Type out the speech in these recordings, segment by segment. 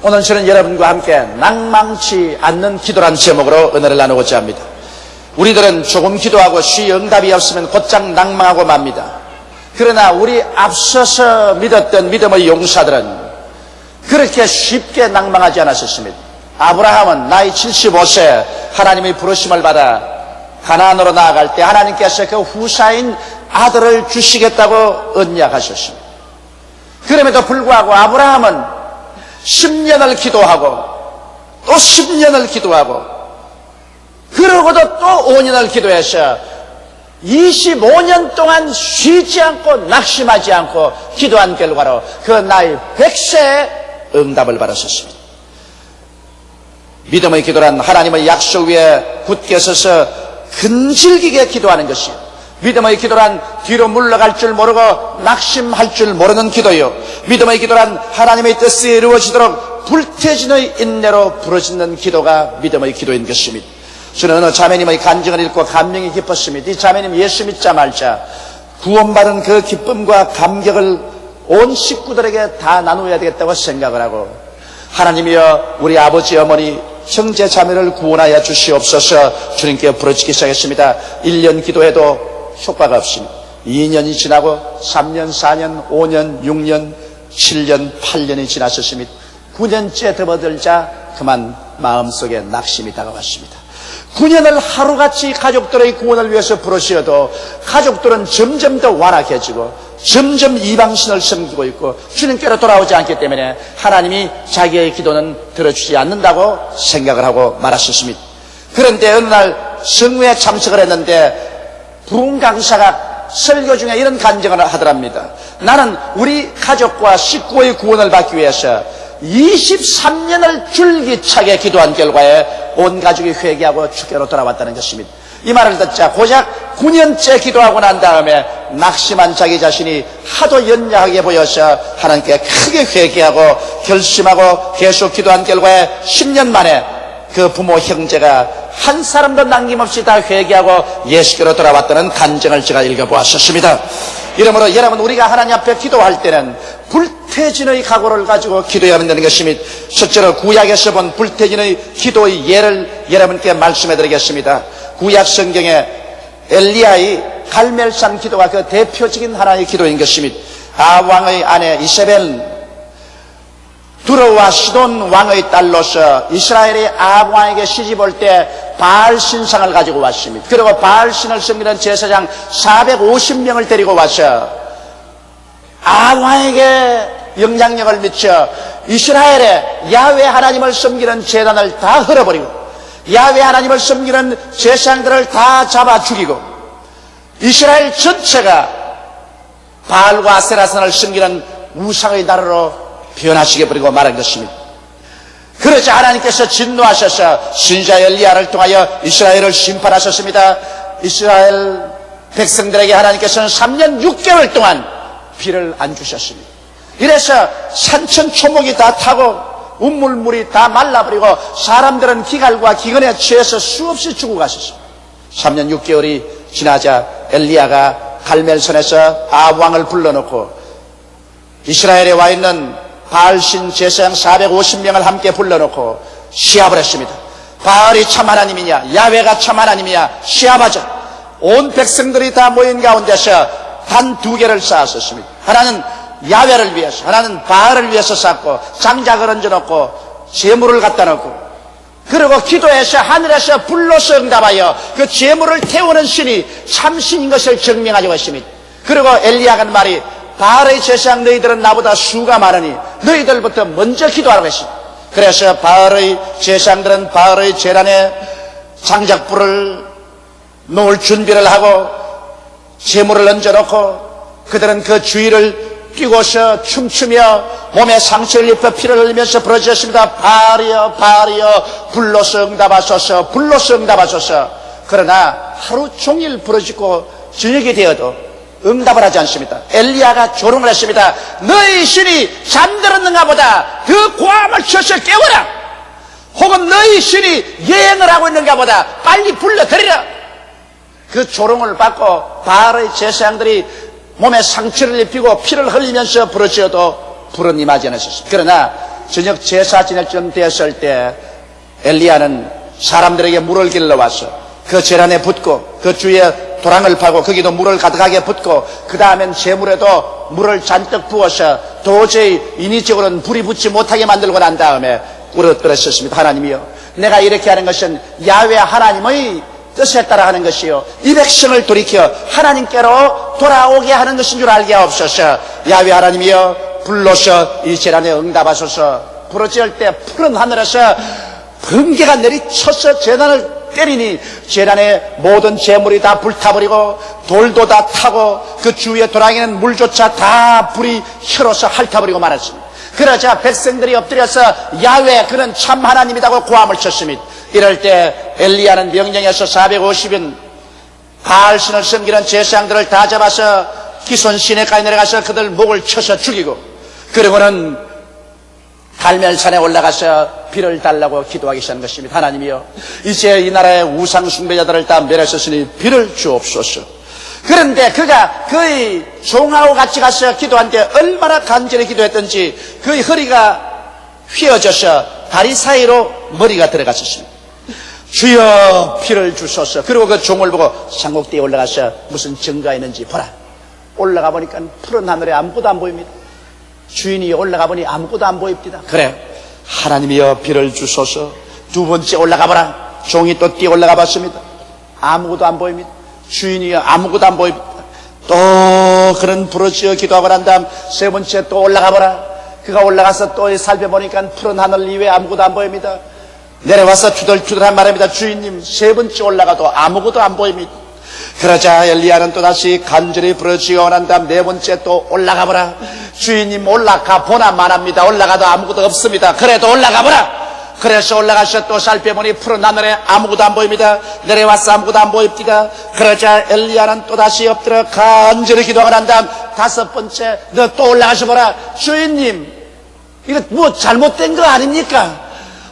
오늘 저는 여러분과 함께 낭망치 않는 기도란 제목으로 은혜를 나누고자 합니다. 우리들은 조금 기도하고 쉬 응답이 없으면 곧장 낭망하고 맙니다. 그러나 우리 앞서서 믿었던 믿음의 용사들은 그렇게 쉽게 낭망하지 않았었습니다. 아브라함은 나이 75세 하나님의 부르심을 받아 가나안으로 나아갈 때 하나님께서 그 후사인 아들을 주시겠다고 언약하셨습니다. 그럼에도 불구하고 아브라함은 10년을 기도하고 또 10년을 기도하고 그러고도 또 5년을 기도해서 25년 동안 쉬지 않고 낙심하지 않고 기도한 결과로 그 나이 100세에 응답을 받았었습니다. 믿음의 기도란 하나님의 약속 위에 굳게 서서 근질기게 기도하는 것이요, 믿음의 기도란 뒤로 물러갈 줄 모르고 낙심할 줄 모르는 기도요, 믿음의 기도란 하나님의 뜻이 이루어지도록 불태진의 인내로 부르짖는 기도가 믿음의 기도인 것입니다. 저는 어느 자매님의 간증을 읽고 감명이 깊었습니다. 이 자매님 예수 믿자 말자 구원받은 그 기쁨과 감격을 온 식구들에게 다 나누어야 되겠다고 생각을 하고, 하나님이여 우리 아버지 어머니 형제 자매를 구원하여 주시옵소서 주님께 부르짖기 시작했습니다. 1년 기도해도 효과가 없습니다. 2년이 지나고 3년, 4년, 5년, 6년, 7년, 8년이 지났었습니다. 9년째 접어들자 그만 마음속에 낙심이 다가왔습니다. 9년을 하루같이 가족들의 구원을 위해서 부르시어도 가족들은 점점 더 완악해지고 점점 이방신을 섬기고 있고 주님께로 돌아오지 않기 때문에 하나님이 자기의 기도는 들어주지 않는다고 생각을 하고 말았었습니다. 그런데 어느 날 성회에 참석을 했는데 부흥 강사가 설교 중에 이런 간증을 하더랍니다. 나는 우리 가족과 식구의 구원을 받기 위해서 23년을 줄기차게 기도한 결과에 온 가족이 회개하고 주께로 돌아왔다는 것입니다. 이 말을 듣자 고작 9년째 기도하고 난 다음에 낙심한 자기 자신이 하도 연약하게 보여서 하나님께 크게 회개하고 결심하고 계속 기도한 결과에 10년 만에 그 부모 형제가 한 사람도 남김없이 다 회개하고 예수께로 돌아왔다는 간증을 제가 읽어보았었습니다. 이러므로 여러분, 우리가 하나님 앞에 기도할 때는 불태진의 각오를 가지고 기도해야 한다는 것입니다. 실제로 구약에서 본 불태진의 기도의 예를 여러분께 말씀해 드리겠습니다. 구약 성경에 엘리야의 갈멜산 기도가 그 대표적인 하나의 기도인 것입니다. 아왕의 아내 이세벨은 두로와 시돈 왕의 딸로서 이스라엘이 아합 왕에게 시집올 때 바알 신상을 가지고 왔습니다. 그리고 바알 신을 섬기는 제사장 450명을 데리고 와서 아합 왕에게 영향력을 미쳐 이스라엘의 야훼 하나님을 섬기는 제단을 다 헐어버리고 야훼 하나님을 섬기는 제사장들을 다 잡아 죽이고 이스라엘 전체가 바알과 아세라산을 섬기는 우상의 나라로 변화시켜 버리고 말한 것입니다. 그러자 하나님께서 진노하셔서 선지자 엘리야를 통하여 이스라엘을 심판하셨습니다. 이스라엘 백성들에게 하나님께서는 3년 6개월 동안 비를 안 주셨습니다. 이래서 산천초목이 다 타고 운물물이 다 말라버리고 사람들은 기갈과 기근에 취해서 수없이 죽어 가셨습니다. 3년 6개월이 지나자 엘리야가 갈멜산에서 아합 왕을 불러놓고 이스라엘에 와 있는 바알신 제사장 450명을 함께 불러놓고 시합을 했습니다. 바알이 참 하나님이냐 야훼가 참 하나님이냐 시합하자. 온 백성들이 다 모인 가운데서 단 2개를 쌓았었습니다. 하나는 야훼를 위해서, 하나는 바알을 위해서 쌓고 장작을 얹어놓고 제물을 갖다 놓고, 그리고 기도해서 하늘에서 불로서 응답하여 그 제물을 태우는 신이 참신인 것을 증명하려고 했습니다. 그리고 엘리야가 한 말이 바알의 제사장 너희들은 나보다 수가 많으니 너희들부터 먼저 기도하라고 했습니다. 그래서 바알의 제사장들은 바알의 제단에 장작불을 놓을 준비를 하고 제물을 얹어놓고 그들은 그 주위를 뛰고서 춤추며 몸에 상처를 입혀 피를 흘리면서 부르짖었습니다. 바알이여 바알이여 불로서 응답하소서 불로서 응답하소서. 그러나 하루 종일 부르짖고 저녁이 되어도 응답을 하지 않습니다. 엘리야가 조롱을 했습니다. 너희 신이 잠들었는가 보다 더 고함을 쳐서 깨워라. 혹은 너희 신이 여행을 하고 있는가 보다 빨리 불러들이라. 그 조롱을 받고 바알의 제사장들이 몸에 상처를 입히고 피를 흘리면서 부르짖어도 불은 임하지 않았습니다. 그러나 저녁 제사 지낼 쯤 되었을 때 엘리야는 사람들에게 물을 길러와서 그 재단에 붓고 그 주위에 도랑을 파고 거기도 물을 가득하게 붓고 그 다음엔 재물에도 물을 잔뜩 부어서 도저히 인위적으로는 불이 붙지 못하게 만들고 난 다음에 울었더랬습니다. 하나님이여, 내가 이렇게 하는 것은 야훼 하나님의 뜻에 따라 하는 것이요, 이 백성을 돌이켜 하나님께로 돌아오게 하는 것인 줄 알게 하옵소서. 야훼 하나님이여, 불러서 이 재난에 응답하소서. 부르짖을 때 푸른 하늘에서 번개가 내리쳐서 재난을 때리니 재난의 모든 재물이 다 불타버리고 돌도 다 타고 그 주위의 도랑에는 물조차 다 불이 혈어서 핥아버리고 말았습니다. 그러자 백성들이 엎드려서 야훼 그는 참 하나님이라고 고함을 쳤습니다. 이럴 때 엘리야는 명령해서 450인 바알신을 섬기는 제사장들을 다 잡아서 기손 시내까지 내려가서 그들 목을 쳐서 죽이고, 그리고는 갈멜산에 올라가서 비를 달라고 기도하기 시작한 것입니다. 하나님이여, 이제 이 나라의 우상 숭배자들을 다 멸하셨으니 비를 주옵소서. 그런데 그가 그의 종하고 같이 가서 기도한데 얼마나 간절히 기도했던지 그의 허리가 휘어져서 다리 사이로 머리가 들어갔었습니다. 주여 비를 주소서. 그리고 그 종을 보고 산꼭대에 올라가서 무슨 증거가 있는지 보라. 올라가 보니까 푸른 하늘에 아무것도 안 보입니다. 주인이 올라가 보니 아무것도 안 보입니다. 그래, 하나님이여 비를 주소서. 두 번째 올라가 보라. 종이 또 뛰어 올라가 봤습니다. 아무것도 안 보입니다. 주인이여 아무것도 안 보입니다. 또 그런 부르짖어 기도하고 난 다음 세 번째 또 올라가 보라. 그가 올라가서 또 살펴보니까 푸른 하늘 이외에 아무것도 안 보입니다. 내려와서 투덜투덜한 말입니다. 주인님, 세 번째 올라가도 아무것도 안 보입니다. 그러자 엘리야는 또다시 간절히 부르짖어 난 다음 네 번째 또 올라가 보라. 주인님, 올라가 보나 말합니다. 올라가도 아무것도 없습니다. 그래도 올라가 보라. 그래서 올라가서 또 살펴보니 푸른 하늘에 아무것도 안 보입니다. 내려와서 아무것도 안 보입니다. 그러자 엘리야는 또다시 엎드려 간절히 기도하고 난 다음 다섯 번째 너 또 올라가서 보라. 주인님, 이거 뭐 잘못된 거 아닙니까?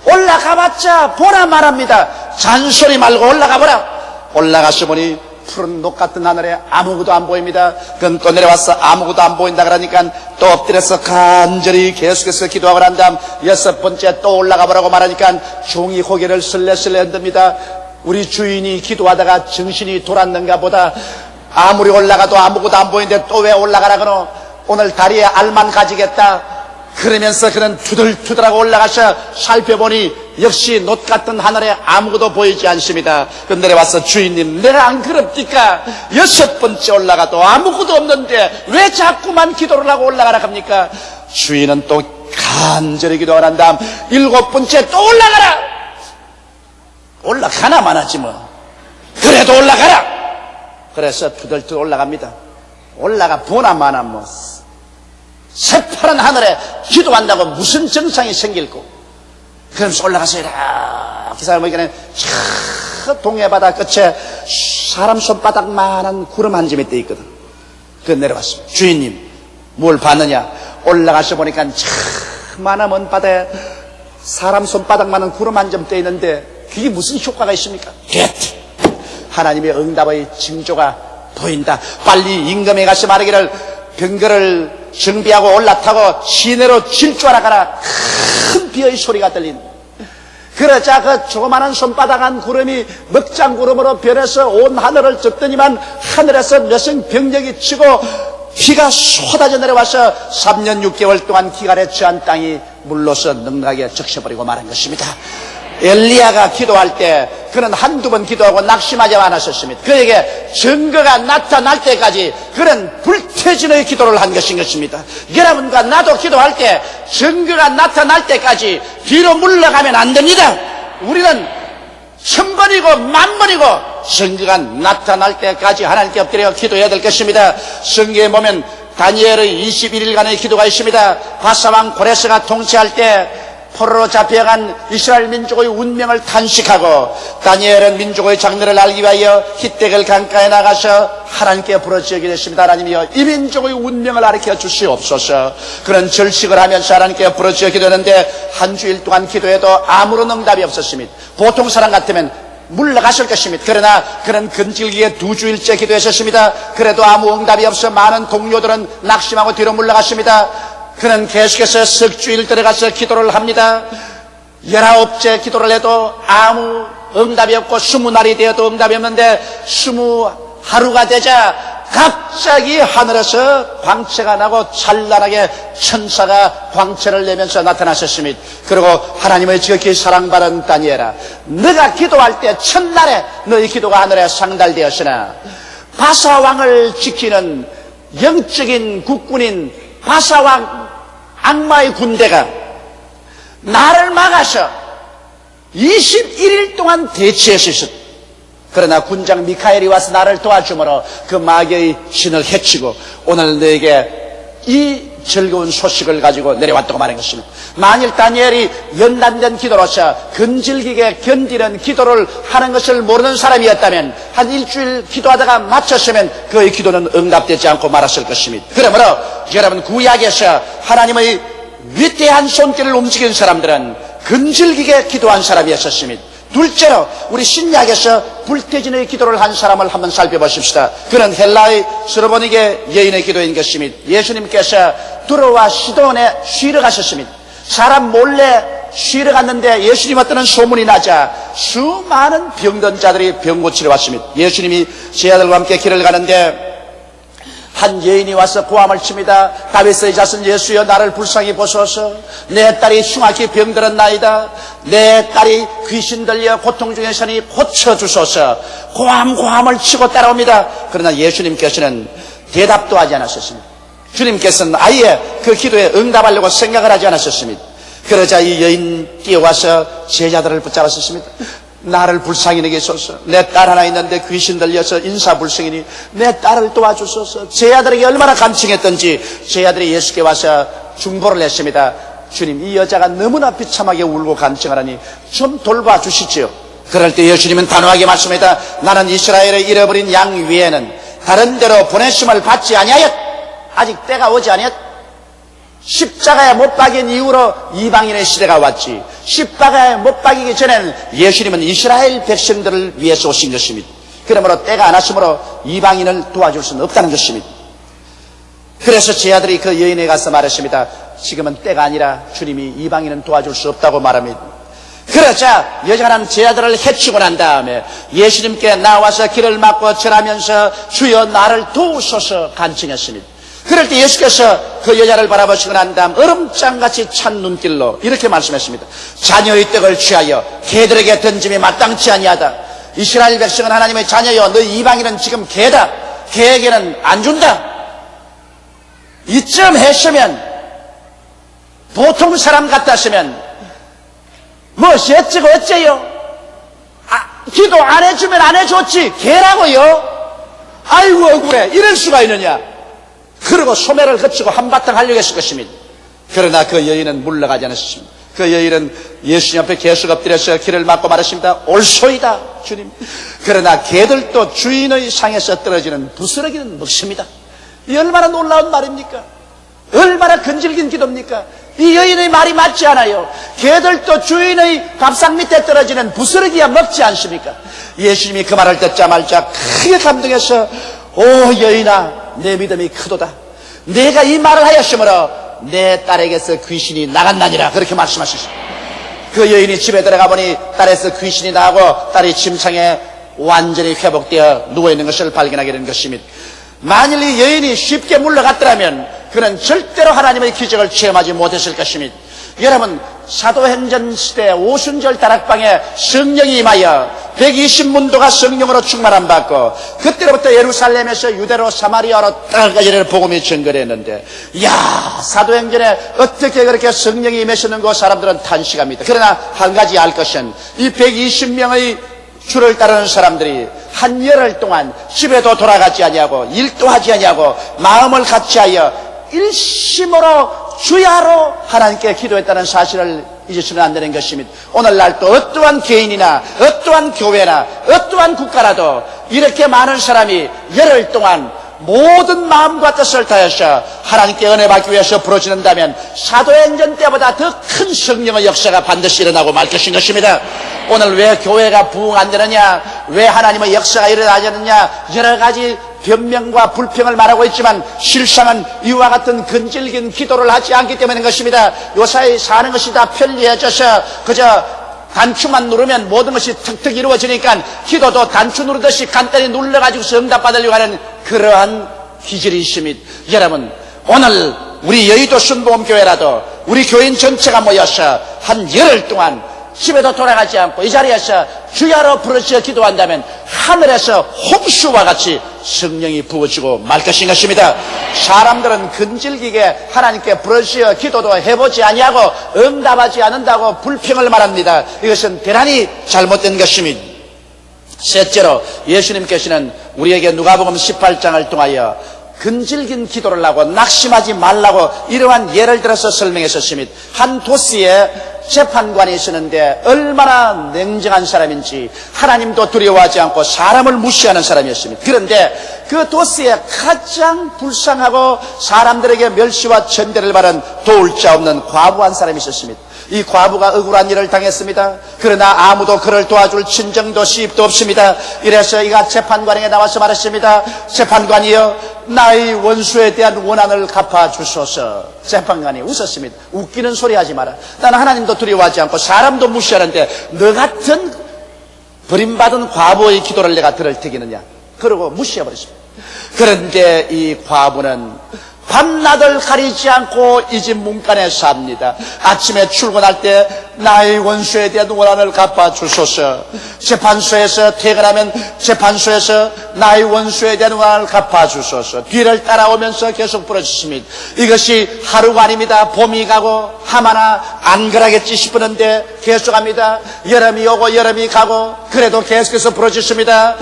올라가봤자 보나 말합니다. 잔소리 말고 올라가 보라. 올라가서 보니 푸른 녹 같은 하늘에 아무것도 안 보입니다. 그건 또 내려와서 아무것도 안 보인다 그러니까 또 엎드려서 간절히 계속해서 기도하고 난 다음 여섯 번째 또 올라가 보라고 말하니까 종이 고개를 슬레슬레 흔듭니다. 우리 주인이 기도하다가 정신이 돌았는가 보다. 아무리 올라가도 아무것도 안 보이는데 또 왜 올라가라 그러? 오늘 다리에 알만 가지겠다. 그러면서 그는 투덜투덜하고 올라가서 살펴보니 역시 녹 같은 하늘에 아무것도 보이지 않습니다. 그 내려와서 주인님, 내가 안 그럽니까? 여섯 번째 올라가도 아무것도 없는데 왜 자꾸만 기도를 하고 올라가라 합니까? 주인은 또 간절히 기도하고 난 다음 일곱 번째 또 올라가라. 올라가나만 하지 뭐. 그래도 올라가라. 그래서 투덜투덜 올라갑니다. 올라가 보나 마나 뭐 새파란 하늘에 기도한다고 무슨 정상이 생길고. 그러면서 올라가서 이렇게 살아보니까 저 동해바다 끝에 사람 손바닥만한 구름 한 점이 떠 있거든. 그거 내려왔습니다. 주인님, 뭘 봤느냐? 올라가서 보니까 저 많은 먼 바다에 사람 손바닥만한 구름 한 점 떠 있는데 그게 무슨 효과가 있습니까? 됐다. 하나님의 응답의 징조가 보인다. 빨리 임금에 가서 말하기를 병거를 정비하고 올라타고 시내로 질주하라. 큰 비의 소리가 들린. 그러자 그 조그마한 손바닥한 구름이 먹장구름으로 변해서 온 하늘을 덮더니만 하늘에서 여성 병력이 치고 비가 쏟아져 내려와서 3년 6개월 동안 기갈에 처한 땅이 물로서 넉넉하게 적셔버리고 말한 것입니다. 엘리야가 기도할 때 그는 한두 번 기도하고 낙심하지 않았었습니다. 그에게 증거가 나타날 때까지 그는 불태진의 기도를 한 것인 것입니다. 여러분과 나도 기도할 때 증거가 나타날 때까지 뒤로 물러가면 안 됩니다. 우리는 1000번이고 10,000번이고 증거가 나타날 때까지 하나님께 엎드려 기도해야 될 것입니다. 성경에 보면 다니엘의 21일간의 기도가 있습니다. 바사왕 고레스가 통치할 때 포로로 잡혀간 이스라엘 민족의 운명을 탄식하고 다니엘은 민족의 장래를 알기 위하여 히데겔 강가에 나가서 하나님께 부르짖게 됐습니다. 하나님이여, 이 민족의 운명을 가르쳐 주시옵소서. 그런 절식을 하면서 하나님께 부르짖게 되는데 한 주일 동안 기도해도 아무런 응답이 없었습니다. 보통 사람 같으면 물러갔을 것입니다. 그러나 그는 근질기게 2주일째 기도했었습니다. 그래도 아무 응답이 없어 많은 동료들은 낙심하고 뒤로 물러갔습니다. 그는 계속해서 석주일 들어가서 기도를 합니다. 19째 기도를 해도 아무 응답이 없고 20날이 되어도 응답이 없는데 20하루가 되자 갑자기 하늘에서 광채가 나고 찬란하게 천사가 광채를 내면서 나타나셨습니다. 그리고 하나님의 지극히 사랑받은 다니엘아, 네가 기도할 때 첫날에 너희 기도가 하늘에 상달되었으나 바사왕을 지키는 영적인 국군인 바사왕 악마의 군대가 나를 막아서 21일 동안 대치했었다. 그러나 군장 미카엘이 와서 나를 도와주므로 그 마귀의 신을 해치고 오늘 너에게 이 즐거운 소식을 가지고 내려왔다고 말한 것입니다. 만일 다니엘이 연단된 기도로서 근질기게 견디는 기도를 하는 것을 모르는 사람이었다면 한 일주일 기도하다가 마쳤으면 그의 기도는 응답되지 않고 말았을 것입니다. 그러므로 여러분, 구약에서 하나님의 위대한 손길을 움직인 사람들은 근질기게 기도한 사람이었습니다. 둘째로 우리 신약에서 불태진의 기도를 한 사람을 한번 살펴보십시다. 그는 헬라의 스로보니게 여인의 기도인 것입니다. 예수님께서 두로와 시돈에 쉬러 가셨습니다. 사람 몰래 쉬러 갔는데 예수님 왔다는 소문이 나자 수많은 병든 자들이 병 고치러 왔습니다. 예수님이 제 아들과 함께 길을 가는데 한 여인이 와서 고함을 칩니다. 다윗의 자손 예수여, 나를 불쌍히 보소서. 내 딸이 흉악히 병들었나이다. 내 딸이 귀신 들려 고통 중에 서니 고쳐주소서. 고함을 치고 따라옵니다. 그러나 예수님께서는 대답도 하지 않으셨습니다. 주님께서는 아예 그 기도에 응답하려고 생각을 하지 않으셨습니다. 그러자 이 여인 뛰어와서 제자들을 붙잡았습니다. 나를 불쌍히 여기소서. 내 딸 하나 있는데 귀신 들려서 인사불성이니 내 딸을 도와주소서. 제 아들에게 얼마나 간청했던지 제 아들이 예수께 와서 중보를 했습니다. 주님, 이 여자가 너무나 비참하게 울고 간청하라니 좀 돌봐주시지요. 그럴 때 예수님은 단호하게 말씀합니다. 나는 이스라엘의 잃어버린 양 위에는 다른 데로 보내심을 받지 아니하였. 아직 때가 오지 아니했. 십자가에 못 박인 이후로 이방인의 시대가 왔지. 십자가에 못 박이기 전에는 예수님은 이스라엘 백성들을 위해서 오신 것입니다. 그러므로 때가 안 왔으므로 이방인을 도와줄 수는 없다는 것입니다. 그래서 제 아들이 그 여인에 가서 말했습니다. 지금은 때가 아니라 주님이 이방인은 도와줄 수 없다고 말합니다. 그러자 여자는 제 아들을 해치고 난 다음에 예수님께 나와서 길을 막고 절하면서 주여 나를 도우소서 간청했습니다. 그럴 때 예수께서 그 여자를 바라보시고 난 다음 얼음장같이 찬 눈길로 이렇게 말씀했습니다. 자녀의 떡을 취하여 개들에게 던짐이 마땅치 아니하다. 이스라엘 백성은 하나님의 자녀여, 너희 이방인은 지금 개다. 개에게는 안 준다. 이쯤 했으면 보통 사람 같았으면 무엇이 어쩌고 어째요? 기도 안 해주면 안 해줬지. 개라고요? 아이고 억울해. 이럴 수가 있느냐. 그리고 소매를 거치고 한바탕 하려고 했을 것입니다. 그러나 그 여인은 물러가지 않았습니다. 그 여인은 예수님 앞에 계속 엎드려서 길을 막고 말했습니다. 옳소이다 주님. 그러나 개들도 주인의 상에서 떨어지는 부스러기는 먹습니다. 이 얼마나 놀라운 말입니까? 얼마나 근질긴 기도입니까? 이 여인의 말이 맞지 않아요. 개들도 주인의 밥상 밑에 떨어지는 부스러기야 먹지 않습니까? 예수님이 그 말을 듣자마자 크게 감동해서 오 여인아, 내 믿음이 크도다. 내가 이 말을 하였으므로 내 딸에게서 귀신이 나간다니라. 그렇게 말씀하셨습니다. 그 여인이 집에 들어가 보니 딸에서 귀신이 나가고 딸이 침상에 완전히 회복되어 누워있는 것을 발견하게 된 것입니다. 만일 이 여인이 쉽게 물러갔더라면 그는 절대로 하나님의 기적을 체험하지 못했을 것입니다. 여러분, 사도행전 시대 오순절 다락방에 성령이 임하여 120문도가 성령으로 충만함 받고 그때로부터 예루살렘에서 유대로 사마리아로 땅까지 복음이 전거했는데, 이야, 사도행전에 어떻게 그렇게 성령이 임하셨는고 사람들은 탄식합니다. 그러나 한 가지 알 것은 이 120명의 주를 따르는 사람들이 한 열흘 동안 집에도 돌아가지 아니하고 일도 하지 아니하고 마음을 같이하여 일심으로 주야로 하나님께 기도했다는 사실을 잊으시면 안 되는 것입니다. 오늘날 또 어떠한 개인이나 어떠한 교회나 어떠한 국가라도 이렇게 많은 사람이 열흘 동안 모든 마음과 뜻을 다해서 하나님께 은혜 받기 위해서 부르짖는다면 사도행전 때보다 더 큰 성령의 역사가 반드시 일어나고 말 것인 것입니다. 오늘 왜 교회가 부흥 안 되느냐, 왜 하나님의 역사가 일어나지 않느냐, 여러 가지 변명과 불평을 말하고 있지만 실상은 이와 같은 근질긴 기도를 하지 않기 때문인 것입니다. 요사이 사는 것이 다 편리해져서 그저 단추만 누르면 모든 것이 턱턱 이루어지니까 기도도 단추 누르듯이 간단히 눌러가지고 응답받으려고 하는 그러한 기질이 있습니다. 여러분, 오늘 우리 여의도 순복음교회라도 우리 교인 전체가 모여서 한 열흘 동안 집에도 돌아가지 않고 이 자리에서 주야로 부르짖어 기도한다면 하늘에서 홍수와 같이 성령이 부어지고 말 것인 것입니다. 사람들은 근질기게 하나님께 부르짖어 기도도 해보지 아니하고 응답하지 않는다고 불평을 말합니다. 이것은 대단히 잘못된 것입니다. 셋째로 예수님께서는 우리에게 누가복음 18장을 통하여 근질긴 기도를 하고 낙심하지 말라고 이러한 예를 들어서 설명했었습니다. 한 도시에 재판관이 있었는데 얼마나 냉정한 사람인지 하나님도 두려워하지 않고 사람을 무시하는 사람이었습니다. 그런데 그 도시에 가장 불쌍하고 사람들에게 멸시와 천대를 받은 도울 자 없는 과부 한 사람이 있었습니다. 이 과부가 억울한 일을 당했습니다. 그러나 아무도 그를 도와줄 친정도 시입도 없습니다. 이래서 이가 재판관에게 나와서 말했습니다. 재판관이여, 나의 원수에 대한 원한을 갚아주소서. 재판관이 웃었습니다. 웃기는 소리 하지 마라. 나는 하나님도 두려워하지 않고 사람도 무시하는데 너 같은 버림받은 과부의 기도를 내가 들을 테겠느냐. 그러고 무시해버렸습니다. 그런데 이 과부는 밤낮을 가리지 않고 이 집 문간에 삽니다. 아침에 출근할 때 나의 원수에 대한 원한을 갚아주소서. 재판소에서 퇴근하면 재판소에서 나의 원수에 대한 원한을 갚아주소서. 뒤를 따라오면서 계속 부르짖습니다. 이것이 하루가 아닙니다. 봄이 가고 하마나 안 그러겠지 싶었는데 계속합니다. 여름이 오고 여름이 가고 그래도 계속해서 부르짖습니다.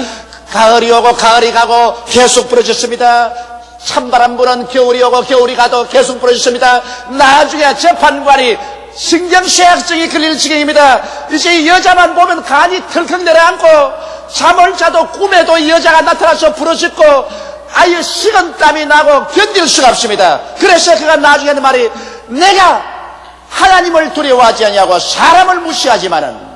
가을이 오고 가을이 가고 계속 부르짖습니다. 찬바람 부는 겨울이 오고 겨울이 가도 계속 부르짖습니다. 나중에 재판관이 신경쇠약증이 걸릴 지경입니다. 이제 이 여자만 보면 간이 털컥 내려앉고 잠을 자도 꿈에도 이 여자가 나타나서 부르짖고 아예 식은땀이 나고 견딜 수가 없습니다. 그래서 그가 나중에 하는 말이, 내가 하나님을 두려워하지 아니하고 사람을 무시하지만은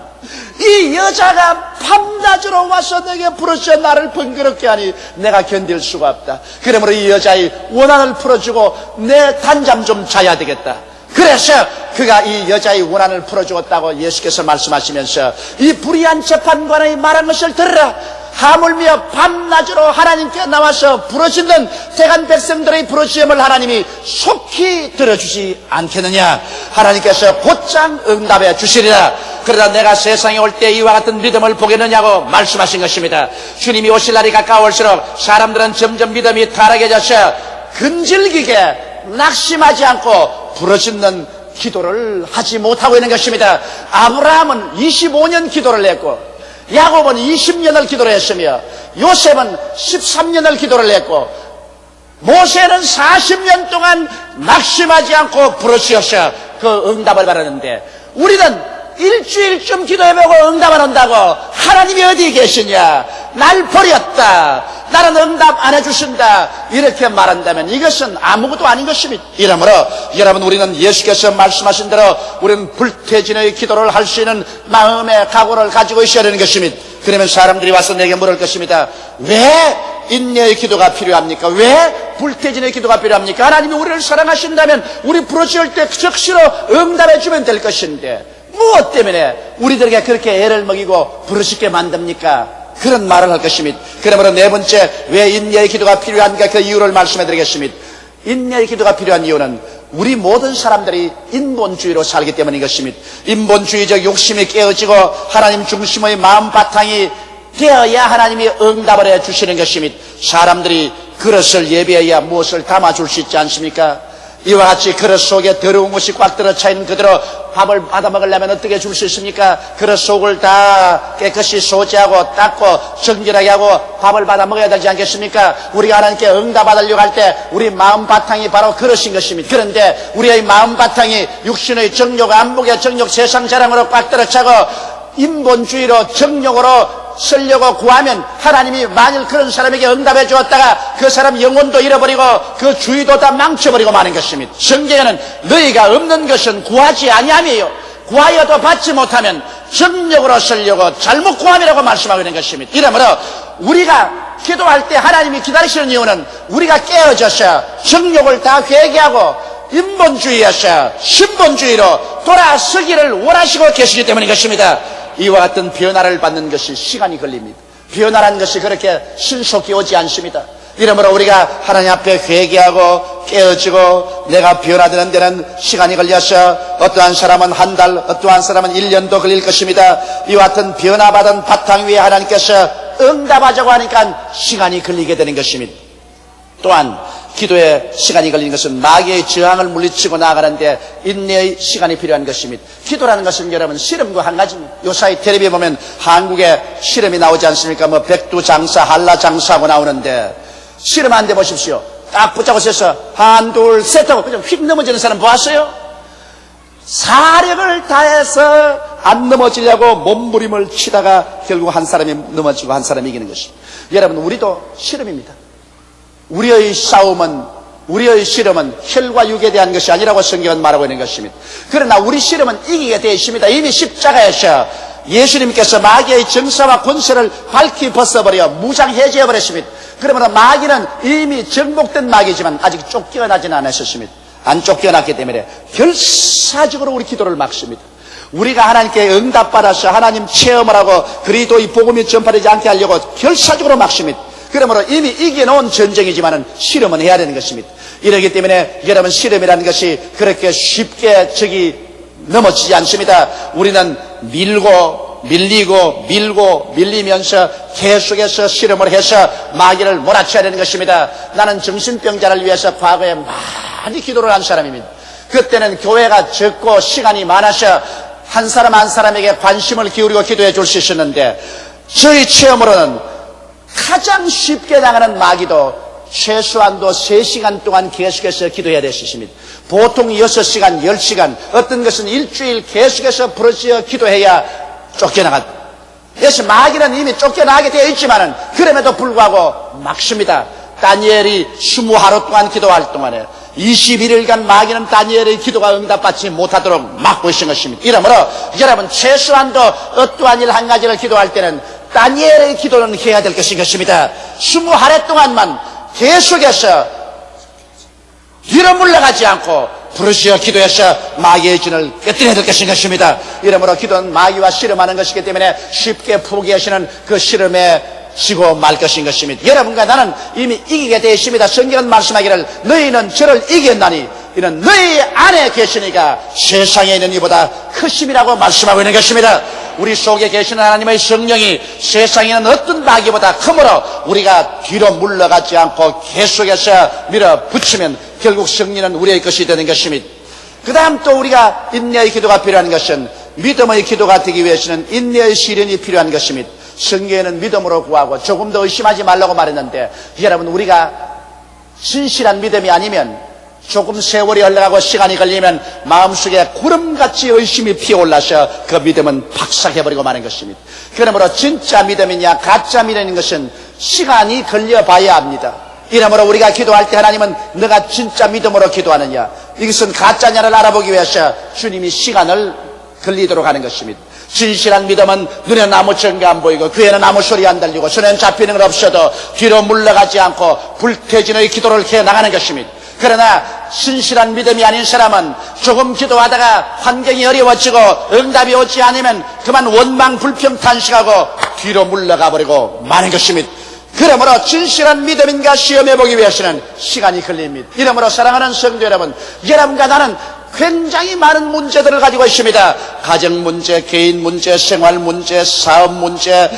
이 여자가 밤낮으로 와서 내게 부르짖어 나를 번거롭게 하니 내가 견딜 수가 없다. 그러므로 이 여자의 원한을 풀어주고 내 단잠 좀 자야 되겠다. 그래서 그가 이 여자의 원한을 풀어주었다고 예수께서 말씀하시면서 이 불의한 재판관의 말한 것을 들으라. 하물며 밤낮으로 하나님께 나와서 부르짖는 대간 백성들의 부르짖음을 하나님이 속히 들어주지 않겠느냐. 하나님께서 곧장 응답해 주시리라. 그러다 내가 세상에 올 때 이와 같은 믿음을 보겠느냐고 말씀하신 것입니다. 주님이 오실 날이 가까울수록 사람들은 점점 믿음이 타락해져서 근질기게 낙심하지 않고 부르짖는 기도를 하지 못하고 있는 것입니다. 아브라함은 25년 기도를 했고 야곱은 20년을 기도를 했으며 요셉은 13년을 기도를 했고 모세는 40년 동안 낙심하지 않고 부르짖어서 그 응답을 받았는데 우리는 일주일쯤 기도해보고 응답 안 한다고 하나님이 어디 계시냐, 날 버렸다, 나는 응답 안 해주신다 이렇게 말한다면 이것은 아무것도 아닌 것입니다. 이러므로 여러분, 우리는 예수께서 말씀하신 대로 우리는 불태진의 기도를 할 수 있는 마음의 각오를 가지고 있어야 되는 것입니다. 그러면 사람들이 와서 내게 물을 것입니다. 왜 인내의 기도가 필요합니까? 왜 불태진의 기도가 필요합니까? 하나님이 우리를 사랑하신다면 우리 부르짖을 때 적시로 응답해 주면 될 것인데 무엇 때문에 우리들에게 그렇게 애를 먹이고 부르짖게 만듭니까? 그런 말을 할 것입니다. 그러므로 네 번째, 왜 인내의 기도가 필요한가, 그 이유를 말씀해 드리겠습니다. 인내의 기도가 필요한 이유는 우리 모든 사람들이 인본주의로 살기 때문인 것입니다. 인본주의적 욕심이 깨어지고 하나님 중심의 마음 바탕이 되어야 하나님이 응답을 해 주시는 것입니다. 사람들이 그릇을 예배해야 무엇을 담아줄 수 있지 않습니까? 이와 같이 그릇 속에 더러운 것이 꽉 들어차 있는 그대로 밥을 받아 먹으려면 어떻게 줄 수 있습니까? 그릇 속을 다 깨끗이 소지하고 닦고 정결하게 하고 밥을 받아 먹어야 되지 않겠습니까? 우리가 하나님께 응답 받으려고 할 때 우리 마음 바탕이 바로 그릇인 것입니다. 그런데 우리의 마음 바탕이 육신의 정욕, 안목의 정욕, 세상 자랑으로 꽉 들어차고 인본주의로 정욕으로 쓰려고 구하면 하나님이 만일 그런 사람에게 응답해 주었다가 그 사람 영혼도 잃어버리고 그 주의도 다 망쳐버리고 마는 것입니다. 성경에는 너희가 없는 것은 구하지 아니함이에요. 구하여도 받지 못하면 정욕으로 쓰려고 잘못 구함이라고 말씀하고 있는 것입니다. 이러므로 우리가 기도할 때 하나님이 기다리시는 이유는 우리가 깨어져서 정욕을 다 회개하고 인본주의에서 신본주의로 돌아서기를 원하시고 계시기 때문인 것입니다. 이와 같은 변화를 받는 것이 시간이 걸립니다. 변화라는 것이 그렇게 신속히 오지 않습니다. 이러므로 우리가 하나님 앞에 회개하고 깨어지고 내가 변화되는 데는 시간이 걸려서 어떠한 사람은 한 달, 어떠한 사람은 1년도 걸릴 것입니다. 이와 같은 변화받은 바탕 위에 하나님께서 응답하자고 하니까 시간이 걸리게 되는 것입니다. 또한 기도에 시간이 걸리는 것은 마귀의 저항을 물리치고 나아가는데 인내의 시간이 필요한 것입니다. 기도라는 것은 여러분 씨름과 한 가지입니다. 요사이 텔레비에 보면 한국에 씨름이 나오지 않습니까? 뭐 백두장사, 한라장사하고 나오는데 씨름하는데 보십시오. 딱 붙잡고 서서 한, 둘, 셋 하고 그냥 휙 넘어지는 사람 보았어요? 사력을 다해서 안 넘어지려고 몸부림을 치다가 결국 한 사람이 넘어지고 한 사람이 이기는 것입니다. 여러분 우리도 씨름입니다. 우리의 싸움은, 우리의 씨름은 혈과 육에 대한 것이 아니라고 성경은 말하고 있는 것입니다. 그러나 우리 씨름은 이기게 되어 있습니다. 이미 십자가에서 예수님께서 마귀의 정사와 권세를 밝히 벗어버려 무장해제해 버렸습니다. 그러므로 마귀는 이미 정복된 마귀지만 아직 쫓겨나지는 않았습니다. 안 쫓겨났기 때문에 결사적으로 우리 기도를 막습니다. 우리가 하나님께 응답받아서 하나님 체험을 하고 그리스도의 복음이 전파되지 않게 하려고 결사적으로 막습니다. 그러므로 이미 이겨놓은 전쟁이지만은 실험은 해야 되는 것입니다. 이러기 때문에 여러분 실험이라는 것이 그렇게 쉽게 넘어지지 않습니다. 우리는 밀리고 밀리면서 계속해서 실험을 해서 마귀를 몰아쳐야 되는 것입니다. 나는 정신병자를 위해서 과거에 많이 기도를 한 사람입니다. 그때는 교회가 적고 시간이 많아서 한 사람 한 사람에게 관심을 기울이고 기도해 줄 수 있었는데 저희 체험으로는 가장 쉽게 나가는 마귀도 최소한도 3시간 동안 계속해서 기도해야 될 수 있습니다. 보통 6시간, 10시간, 어떤 것은 일주일 계속해서 부르짖어 기도해야 쫓겨나갑니다. 그래서 마귀는 이미 쫓겨나게 되어 있지만은 그럼에도 불구하고 막습니다. 다니엘이 20하루 동안 기도할 동안에 21일간 마귀는 다니엘의 기도가 응답받지 못하도록 막고 있는 것입니다. 이러므로 여러분 최소한도 어떠한 일 한 가지를 기도할 때는 다니엘의 기도는 해야 될 것입니다. 20하루 동안만 계속해서 뒤로 물러가지 않고 부르짖어 기도해서 마귀의 진을 깨뜨려야 될 것입니다. 이러므로 기도는 마귀와 씨름하는 것이기 때문에 쉽게 포기하시는 그 씨름에 지고 말 것입니다. 여러분과 나는 이미 이기게 되어 있습니다. 성경은 말씀하기를 너희는 저를 이겼나니 이는 너희 안에 계시니까 세상에 있는 이보다 크심이라고 말씀하고 있는 것입니다. 우리 속에 계시는 하나님의 성령이 세상에 있는 어떤 마귀보다 크므로 우리가 뒤로 물러가지 않고 계속해서 밀어붙이면 결국 승리는 우리의 것이 되는 것입니다. 그 다음 또 우리가 인내의 기도가 필요한 것은 믿음의 기도가 되기 위해서는 인내의 시련이 필요한 것입니다. 성경에는 믿음으로 구하고 조금 더 의심하지 말라고 말했는데 여러분 우리가 진실한 믿음이 아니면 조금 세월이 흘러가고 시간이 걸리면 마음속에 구름같이 의심이 피어올라서 그 믿음은 박삭해버리고 마는 것입니다. 그러므로 진짜 믿음이냐 가짜 믿음인 것은 시간이 걸려봐야 합니다. 이러므로 우리가 기도할 때 하나님은 너가 진짜 믿음으로 기도하느냐 이것은 가짜냐를 알아보기 위해서 주님이 시간을 걸리도록 하는 것입니다. 진실한 믿음은 눈에는 아무 증거 안 보이고 귀에는 아무 소리 안 들리고 손에는 잡히는 건 없어도 뒤로 물러가지 않고 불태진의 기도를 해나가는 것입니다. 그러나 신실한 믿음이 아닌 사람은 조금 기도하다가 환경이 어려워지고 응답이 오지 않으면 그만 원망 불평 탄식하고 뒤로 물러가 버리고 마는 것입니다. 그러므로 진실한 믿음인가 시험해보기 위해서는 시간이 걸립니다. 이러므로 사랑하는 성도 여러분, 여러분과 나는 굉장히 많은 문제들을 가지고 있습니다. 가정 문제, 개인 문제, 생활 문제, 사업 문제,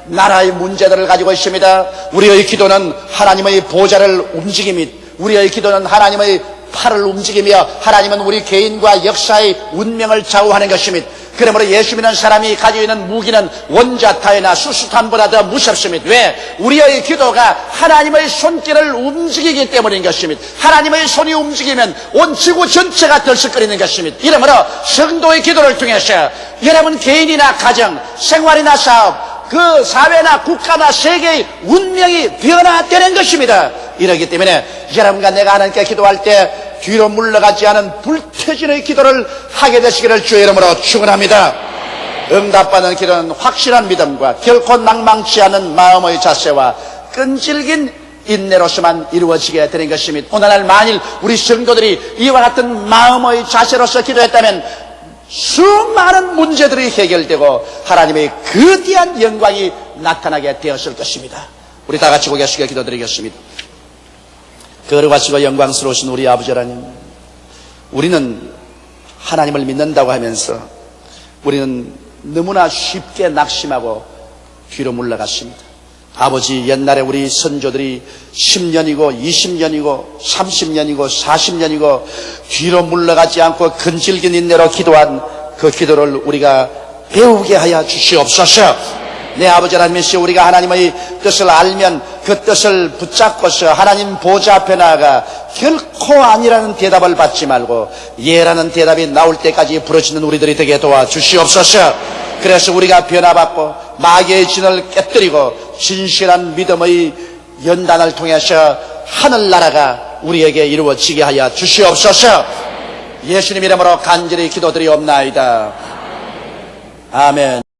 나라의 문제들을 가지고 있습니다. 우리의 기도는 하나님의 보좌를 움직입니다. 우리의 기도는 하나님의 팔을 움직이며 하나님은 우리 개인과 역사의 운명을 좌우하는 것입니다. 그러므로 예수 믿는 사람이 가지고 있는 무기는 원자타이나 수수탄보다 더 무섭습니다. 왜? 우리의 기도가 하나님의 손길을 움직이기 때문인 것입니다. 하나님의 손이 움직이면 온 지구 전체가 들썩거리는 것입니다. 이러므로 성도의 기도를 통해서 여러분 개인이나 가정, 생활이나 사업, 그 사회나 국가나 세계의 운명이 변화되는 것입니다. 이러기 때문에 여러분과 내가 하나님께 기도할 때 뒤로 물러가지 않은 불태진의 기도를 하게 되시기를 주의 이름으로 축원합니다. 응답받는 기도는 확실한 믿음과 결코 낭망치 않은 마음의 자세와 끈질긴 인내로서만 이루어지게 되는 것입니다. 오늘날 만일 우리 성도들이 이와 같은 마음의 자세로서 기도했다면 수많은 문제들이 해결되고 하나님의 거대한 영광이 나타나게 되었을 것입니다. 우리 다 같이 고개 숙여 기도드리겠습니다. 거룩하시고 영광스러우신 우리 아버지 하나님, 우리는 하나님을 믿는다고 하면서 우리는 너무나 쉽게 낙심하고 뒤로 물러갔습니다. 아버지, 옛날에 우리 선조들이 10년이고 20년이고 30년이고 40년이고 뒤로 물러가지 않고 근질긴 인내로 기도한 그 기도를 우리가 배우게 하여 주시옵소서. 내 아버지 하나님이시여, 우리가 하나님의 뜻을 알면 그 뜻을 붙잡고서 하나님 보좌 앞에 나아가 결코 아니라는 대답을 받지 말고 예라는 대답이 나올 때까지 부르짖는 우리들이 되게 도와주시옵소서. 그래서 우리가 변화받고 마귀의 진을 깨뜨리고 진실한 믿음의 연단을 통해서 하늘나라가 우리에게 이루어지게 하여 주시옵소서. 예수님 이름으로 간절히 기도드리옵나이다. 아멘.